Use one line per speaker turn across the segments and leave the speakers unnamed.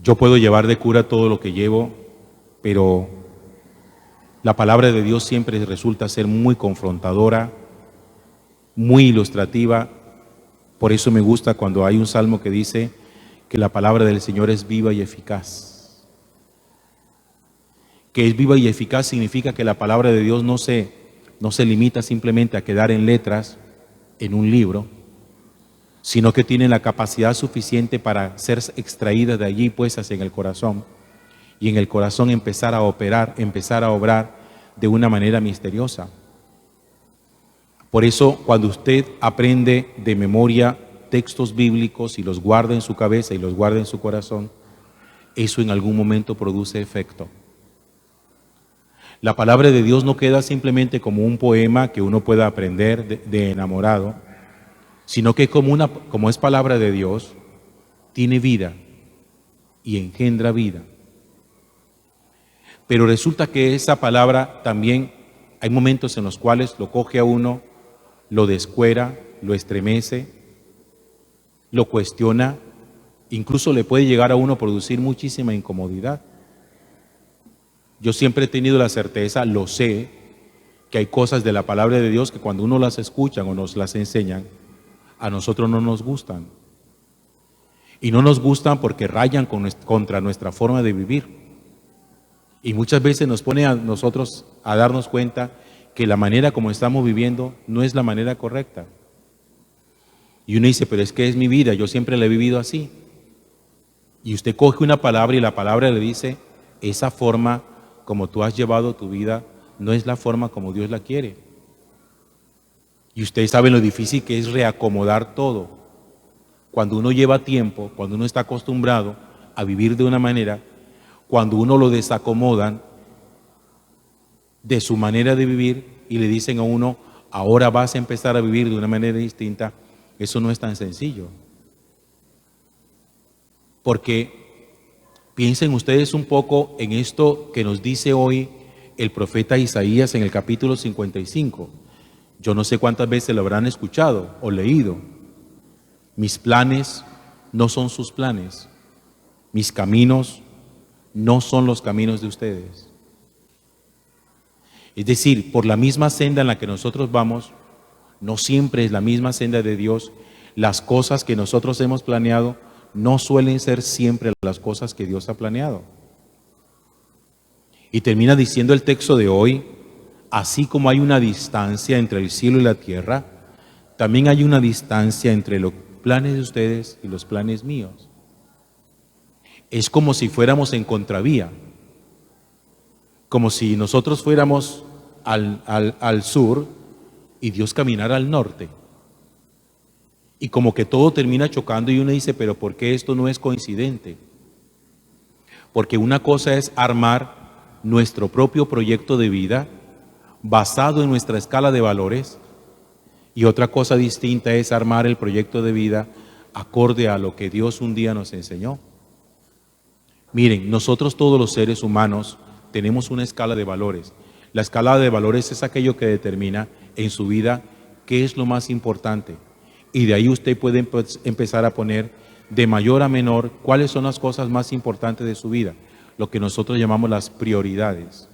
Yo puedo llevar de cura todo lo que llevo, pero la palabra de Dios siempre resulta ser muy confrontadora, muy ilustrativa. Por eso me gusta cuando hay un salmo que dice que la palabra del Señor es viva y eficaz. Que es viva y eficaz significa que la palabra de Dios no se limita simplemente a quedar en letras en un libro, sino que tiene la capacidad suficiente para ser extraída de allí, puestas en el corazón, y en el corazón empezar a operar, empezar a obrar de una manera misteriosa. Por eso, cuando usted aprende de memoria textos bíblicos y los guarda en su cabeza y los guarda en su corazón, eso en algún momento produce efecto. La palabra de Dios no queda simplemente como un poema que uno pueda aprender de enamorado, sino que como es palabra de Dios, tiene vida y engendra vida. Pero resulta que esa palabra también hay momentos en los cuales lo coge a uno, lo descuera, lo estremece, lo cuestiona, incluso le puede llegar a uno a producir muchísima incomodidad. Yo siempre he tenido la certeza, lo sé, que hay cosas de la palabra de Dios que cuando uno las escucha o nos las enseñan, a nosotros no nos gustan. Y no nos gustan porque rayan contra nuestra forma de vivir. Y muchas veces nos pone a nosotros a darnos cuenta que la manera como estamos viviendo no es la manera correcta. Y uno dice, pero es que es mi vida, yo siempre la he vivido así. Y usted coge una palabra y la palabra le dice, esa forma como tú has llevado tu vida no es la forma como Dios la quiere. Y ustedes saben lo difícil que es reacomodar todo. Cuando uno lleva tiempo, cuando uno está acostumbrado a vivir de una manera, cuando uno lo desacomodan de su manera de vivir y le dicen a uno, ahora vas a empezar a vivir de una manera distinta, eso no es tan sencillo. Porque piensen ustedes un poco en esto que nos dice hoy el profeta Isaías en el capítulo 55. Yo no sé cuántas veces lo habrán escuchado o leído. Mis planes no son sus planes. Mis caminos no son los caminos de ustedes. Es decir, por la misma senda en la que nosotros vamos, no siempre es la misma senda de Dios. Las cosas que nosotros hemos planeado no suelen ser siempre las cosas que Dios ha planeado. Y termina diciendo el texto de hoy, así como hay una distancia entre el cielo y la tierra, también hay una distancia entre los planes de ustedes y los planes míos. Es como si fuéramos en contravía, como si nosotros fuéramos al sur y Dios caminara al norte. Y como que todo termina chocando y uno dice, pero ¿por qué esto no es coincidente? Porque una cosa es armar nuestro propio proyecto de vida basado en nuestra escala de valores y otra cosa distinta es armar el proyecto de vida acorde a lo que Dios un día nos enseñó. Miren, nosotros todos los seres humanos tenemos una escala de valores. La escala de valores es aquello que determina en su vida qué es lo más importante. Y de ahí usted puede empezar a poner de mayor a menor cuáles son las cosas más importantes de su vida, lo que nosotros llamamos las prioridades.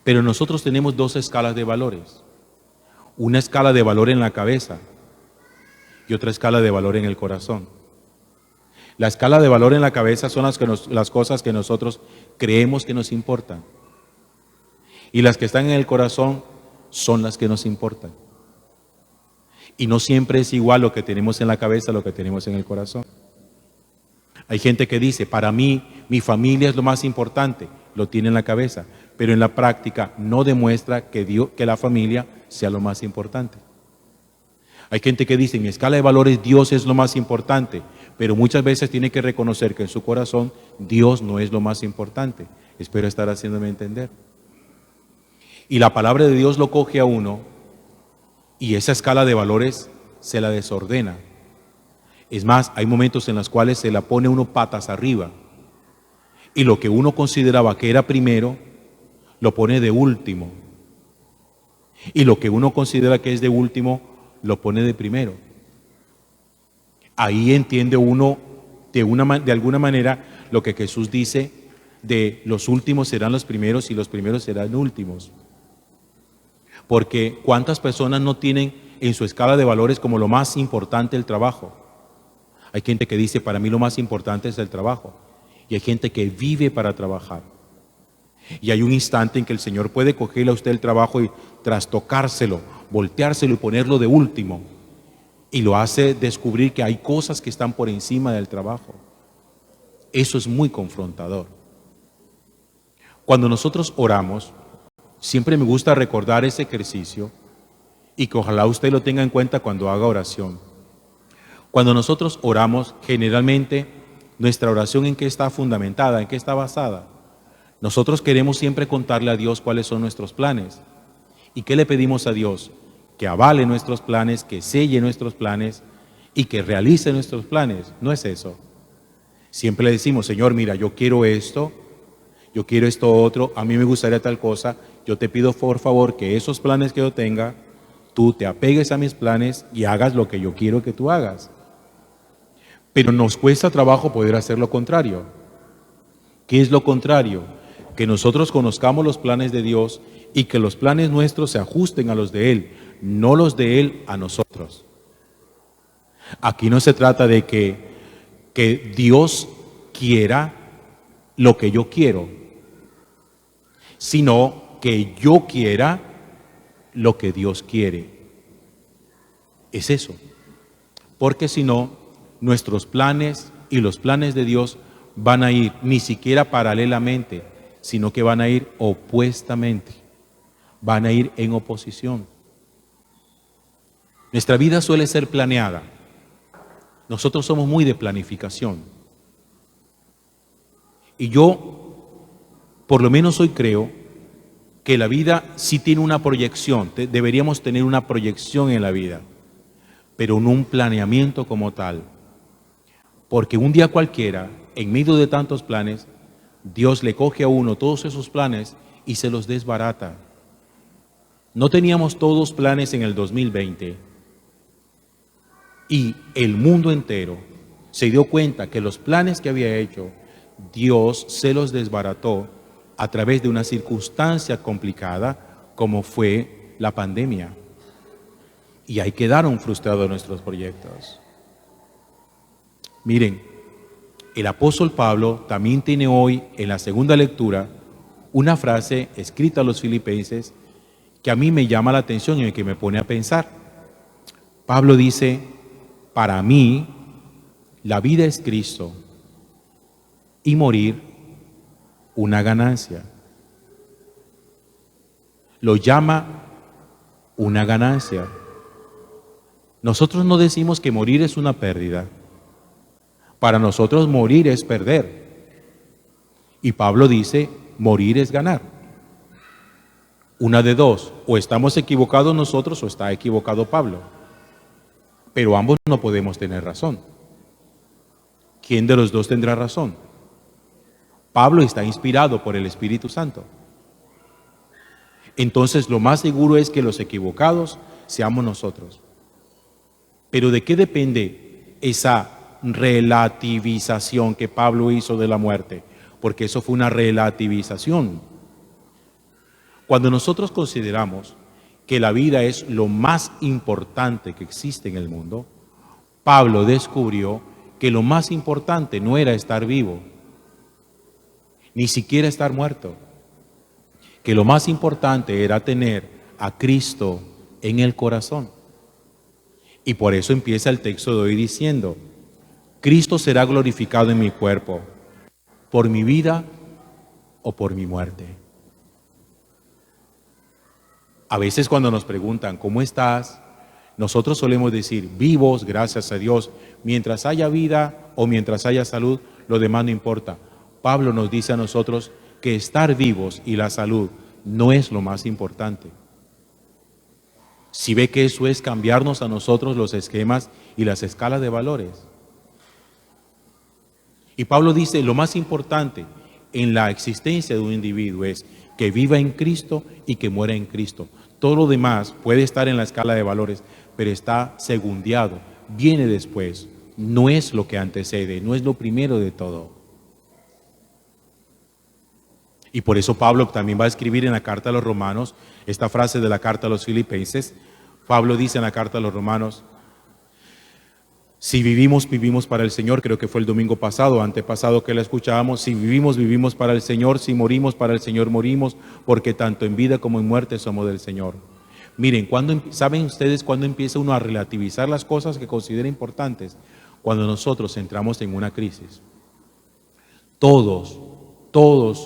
Pero nosotros tenemos dos escalas de valores. Una escala de valor en la cabeza y otra escala de valor en el corazón. La escala de valor en la cabeza son las cosas que nosotros creemos que nos importan. Y las que están en el corazón son las que nos importan. Y no siempre es igual lo que tenemos en la cabeza a lo que tenemos en el corazón. Hay gente que dice, para mí, mi familia es lo más importante, lo tiene en la cabeza, pero en la práctica no demuestra que la familia sea lo más importante. Hay gente que dice, en mi escala de valores Dios es lo más importante, pero muchas veces tiene que reconocer que en su corazón Dios no es lo más importante. Espero estar haciéndome entender. Y la palabra de Dios lo coge a uno y esa escala de valores se la desordena. Es más, hay momentos en los cuales se la pone uno patas arriba y lo que uno consideraba que era primero lo pone de último y lo que uno considera que es de último lo pone de primero. Ahí entiende uno De alguna manera, lo que Jesús dice de los últimos serán los primeros y los primeros serán últimos. Porque ¿cuántas personas no tienen en su escala de valores como lo más importante el trabajo? Hay gente que dice, para mí lo más importante es el trabajo. Y hay gente que vive para trabajar. Y hay un instante en que el Señor puede cogerle a usted el trabajo y trastocárselo, volteárselo y ponerlo de último. Y lo hace descubrir que hay cosas que están por encima del trabajo. Eso es muy confrontador. Cuando nosotros oramos, siempre me gusta recordar ese ejercicio y que ojalá usted lo tenga en cuenta cuando haga oración. Cuando nosotros oramos, generalmente nuestra oración ¿en qué está fundamentada? ¿En qué está basada? Nosotros queremos siempre contarle a Dios cuáles son nuestros planes. ¿Y qué le pedimos a Dios? Que avale nuestros planes, que selle nuestros planes y que realice nuestros planes. No es eso. Siempre le decimos, Señor, mira, yo quiero esto otro, a mí me gustaría tal cosa, yo te pido por favor que esos planes que yo tenga, tú te apegues a mis planes y hagas lo que yo quiero que tú hagas. Pero nos cuesta trabajo poder hacer lo contrario. ¿Qué es lo contrario? Que nosotros conozcamos los planes de Dios y que los planes nuestros se ajusten a los de Él, no los de Él a nosotros. Aquí no se trata de que Dios quiera lo que yo quiero, sino que yo quiera lo que Dios quiere. Es eso. Porque si no, nuestros planes y los planes de Dios van a ir ni siquiera paralelamente, sino que van a ir opuestamente, van a ir en oposición. Nuestra vida suele ser planeada. Nosotros somos muy de planificación. Y yo, por lo menos hoy creo que la vida sí tiene una proyección, deberíamos tener una proyección en la vida, pero no un planeamiento como tal. Porque un día cualquiera, en medio de tantos planes, Dios le coge a uno todos esos planes y se los desbarata. No teníamos todos planes en el 2020 y el mundo entero se dio cuenta que los planes que había hecho, Dios se los desbarató a través de una circunstancia complicada como fue la pandemia. Y ahí quedaron frustrados nuestros proyectos. Miren, el apóstol Pablo también tiene hoy en la segunda lectura una frase escrita a los filipenses que a mí me llama la atención y que me pone a pensar. Pablo dice, para mí la vida es Cristo y morir una ganancia. Lo llama una ganancia. Nosotros no decimos que morir es una pérdida. Para nosotros morir es perder. Y Pablo dice, morir es ganar. Una de dos, o estamos equivocados nosotros o está equivocado Pablo. Pero ambos no podemos tener razón. ¿Quién de los dos tendrá razón? Pablo está inspirado por el Espíritu Santo. Entonces lo más seguro es que los equivocados seamos nosotros. Pero ¿de qué depende esa relativización que Pablo hizo de la muerte? Porque eso fue una relativización. Cuando nosotros consideramos que la vida es lo más importante que existe en el mundo, Pablo descubrió que lo más importante no era estar vivo, ni siquiera estar muerto, que lo más importante era tener a Cristo en el corazón. Y por eso empieza el texto de hoy diciendo, Cristo será glorificado en mi cuerpo, por mi vida o por mi muerte. A veces cuando nos preguntan, ¿cómo estás? Nosotros solemos decir, vivos, gracias a Dios. Mientras haya vida o mientras haya salud, lo demás no importa. Pablo nos dice a nosotros que estar vivos y la salud no es lo más importante. Si ve que eso es cambiarnos a nosotros los esquemas y las escalas de valores. Y Pablo dice, lo más importante en la existencia de un individuo es que viva en Cristo y que muera en Cristo. Todo lo demás puede estar en la escala de valores, pero está segundiado, viene después, no es lo que antecede, no es lo primero de todo. Y por eso Pablo también va a escribir en la carta a los romanos, esta frase de la carta a los filipenses. Pablo dice en la carta a los romanos: si vivimos, vivimos para el Señor. Creo que fue el domingo pasado, antepasado que la escuchábamos. Si vivimos, vivimos para el Señor. Si morimos, para el Señor morimos, porque tanto en vida como en muerte somos del Señor. Miren, ¿saben ustedes cuándo empieza uno a relativizar las cosas que considera importantes? Cuando nosotros entramos en una crisis. Todos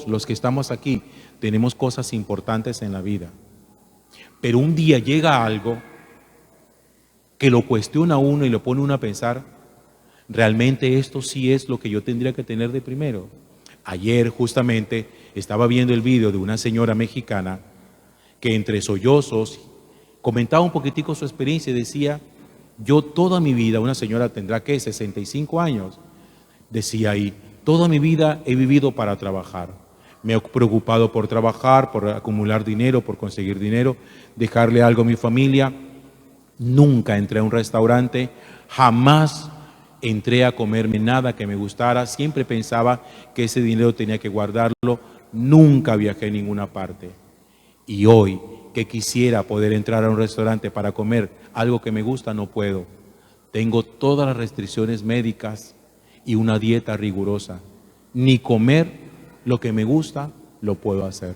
los que estamos aquí tenemos cosas importantes en la vida. Pero un día llega algo que lo cuestiona a uno y lo pone uno a pensar: realmente esto sí es lo que yo tendría que tener de primero. Ayer justamente estaba viendo el video de una señora mexicana que entre sollozos comentaba un poquitico su experiencia y decía: yo toda mi vida, una señora tendrá que 65 años, decía ahí, toda mi vida he vivido para trabajar. Me he preocupado por trabajar, por acumular dinero, por conseguir dinero, dejarle algo a mi familia. Nunca entré a un restaurante, jamás entré a comerme nada que me gustara. Siempre pensaba que ese dinero tenía que guardarlo. Nunca viajé a ninguna parte. Y hoy, que quisiera poder entrar a un restaurante para comer algo que me gusta, no puedo. Tengo todas las restricciones médicas y una dieta rigurosa. Ni comer lo que me gusta lo puedo hacer.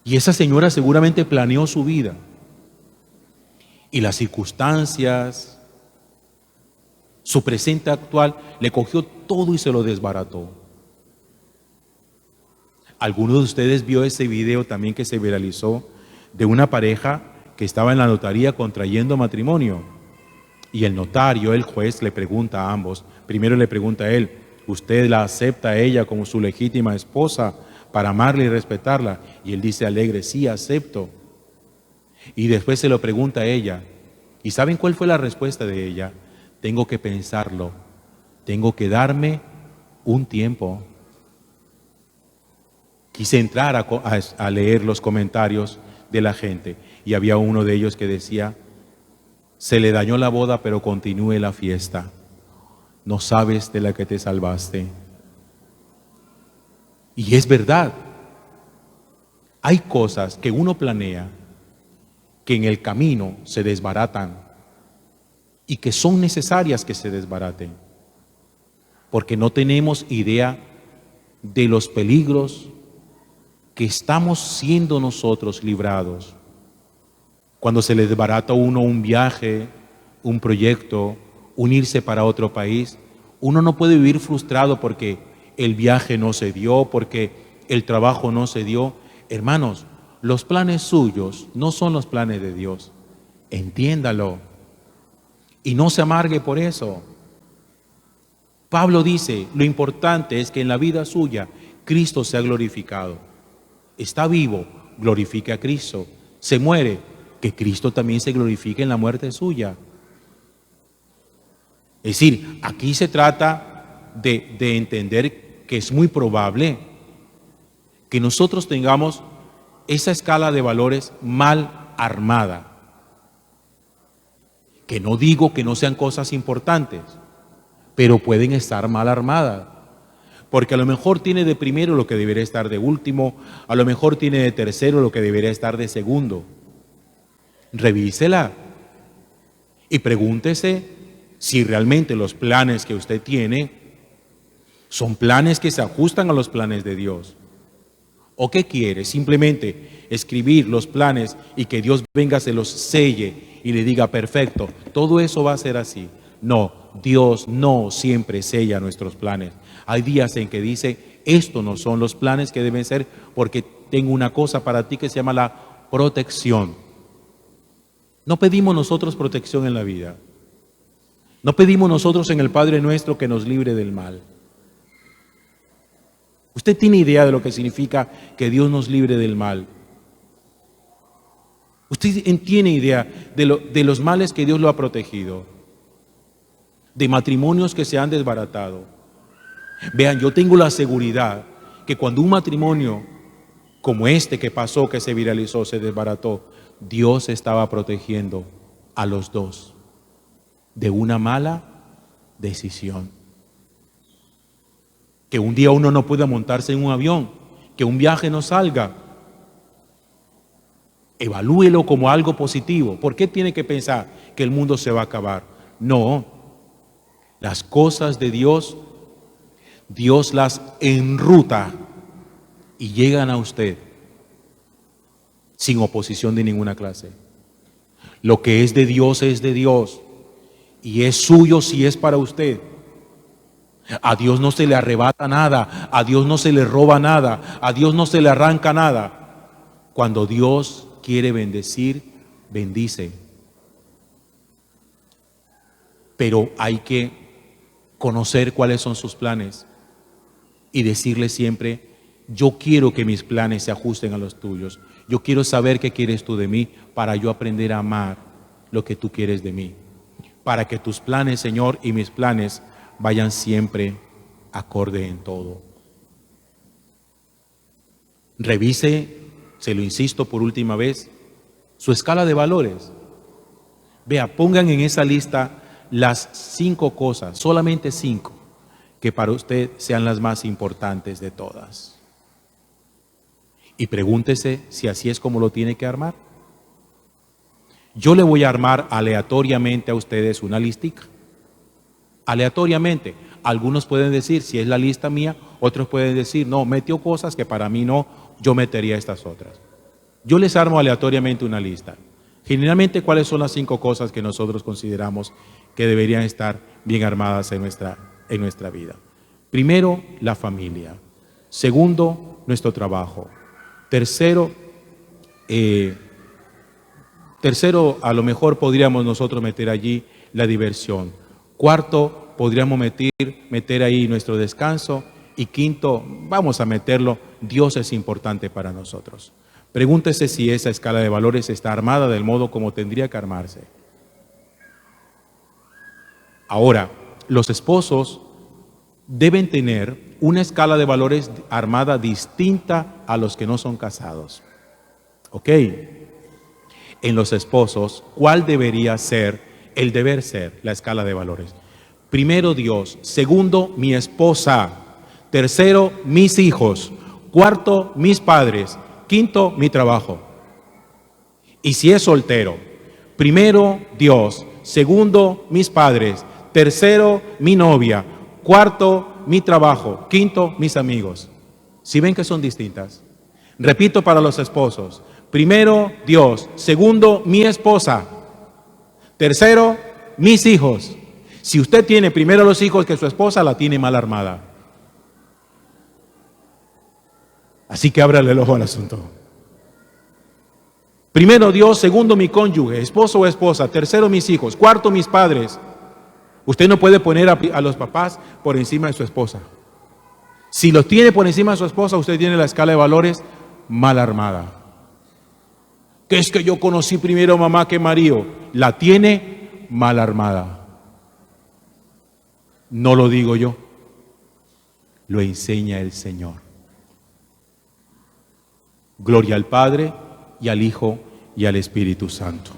Y esa señora seguramente planeó su vida. Y las circunstancias, su presente actual, le cogió todo y se lo desbarató. ¿Alguno de ustedes vio ese video también que se viralizó de una pareja que estaba en la notaría contrayendo matrimonio? Y el notario, el juez, le pregunta a ambos. Primero le pregunta a él: ¿usted la acepta a ella como su legítima esposa para amarla y respetarla? Y él dice alegre: sí, acepto. Y después se lo pregunta a ella. ¿Y saben cuál fue la respuesta de ella? Tengo que pensarlo. Tengo que darme un tiempo. Quise entrar a leer los comentarios de la gente y había uno de ellos que decía: se le dañó la boda, pero continúe la fiesta. No sabes de la que te salvaste. Y es verdad. Hay cosas que uno planea que en el camino se desbaratan y que son necesarias que se desbaraten, porque no tenemos idea de los peligros que estamos siendo nosotros librados. Cuando se le desbarata a uno un viaje, un proyecto, un irse para otro país, uno no puede vivir frustrado porque el viaje no se dio, porque el trabajo no se dio. Hermanos, los planes suyos no son los planes de Dios. Entiéndalo. Y no se amargue por eso. Pablo dice, lo importante es que en la vida suya Cristo sea glorificado. Está vivo, glorifique a Cristo. Se muere, que Cristo también se glorifique en la muerte suya. Es decir, aquí se trata de entender que es muy probable que nosotros tengamos esa escala de valores mal armada. Que no digo que no sean cosas importantes, pero pueden estar mal armadas. Porque a lo mejor tiene de primero lo que debería estar de último, a lo mejor tiene de tercero lo que debería estar de segundo. Revísela y pregúntese si realmente los planes que usted tiene son planes que se ajustan a los planes de Dios. ¿O qué quiere? Simplemente escribir los planes y que Dios venga, se los selle y le diga perfecto, todo eso va a ser así. No, Dios no siempre sella nuestros planes. Hay días en que dice, estos no son los planes que deben ser porque tengo una cosa para ti que se llama la protección. No pedimos nosotros protección en la vida. No pedimos nosotros en el Padre Nuestro que nos libre del mal. ¿Usted tiene idea de lo que significa que Dios nos libre del mal? ¿Usted tiene idea de los males que Dios lo ha protegido? De matrimonios que se han desbaratado. Vean, yo tengo la seguridad que cuando un matrimonio como este que pasó, que se viralizó, se desbarató, Dios estaba protegiendo a los dos. de una mala decisión. Que un día uno no pueda montarse en un avión, que un viaje no salga. Evalúelo como algo positivo. ¿Por qué tiene que pensar que el mundo se va a acabar? No, las cosas de Dios, Dios las enruta y llegan a usted sin oposición de ninguna clase. Lo que es de Dios y es suyo si es para usted. A Dios no se le arrebata nada, a Dios no se le roba nada, a Dios no se le arranca nada. Cuando Dios quiere bendecir, bendice. Pero hay que conocer cuáles son sus planes y decirle siempre: yo quiero que mis planes se ajusten a los tuyos. Yo quiero saber qué quieres tú de mí para yo aprender a amar lo que tú quieres de mí. Para que tus planes, Señor, y mis planes vayan siempre acorde en todo. Revise, se lo insisto por última vez, su escala de valores. Vea, pongan en esa lista las 5 cosas, solamente 5, que para usted sean las más importantes de todas. Y pregúntese si así es como lo tiene que armar. Yo le voy a armar aleatoriamente a ustedes una listica. Aleatoriamente. Algunos pueden decir, si es la lista mía, otros pueden decir, no, metió cosas que para mí no, yo metería estas otras. Yo les armo aleatoriamente una lista. Generalmente, ¿cuáles son las 5 cosas que nosotros consideramos que deberían estar bien armadas en nuestra vida? Primero, la familia. Segundo, nuestro trabajo. Tercero, a lo mejor podríamos nosotros meter allí la diversión. Cuarto, podríamos meter ahí nuestro descanso. Y quinto, vamos a meterlo, Dios es importante para nosotros. Pregúntese si esa escala de valores está armada del modo como tendría que armarse. Ahora, los esposos deben tener una escala de valores armada distinta a los que no son casados. ¿Ok? En los esposos, ¿cuál debería ser el deber ser la escala de valores? Primero, Dios. Segundo, mi esposa. Tercero, mis hijos. Cuarto, mis padres. Quinto, mi trabajo. Y si es soltero, primero, Dios. Segundo, mis padres. Tercero, mi novia. Cuarto, mi trabajo. Quinto, mis amigos. ¿Sí ven que son distintas? Repito para los esposos. Primero, Dios. Segundo, mi esposa. Tercero, mis hijos. Si usted tiene primero los hijos que su esposa, la tiene mal armada. Así que ábrale el ojo al asunto. Primero Dios, segundo mi cónyuge, esposo o esposa, tercero mis hijos, cuarto mis padres. Usted no puede poner a los papás por encima de su esposa. Si los tiene por encima de su esposa, usted tiene la escala de valores mal armada. ¿Qué es que yo conocí primero mamá que marido? La tiene mal armada. No lo digo yo, lo enseña el Señor. Gloria al Padre, y al Hijo, y al Espíritu Santo.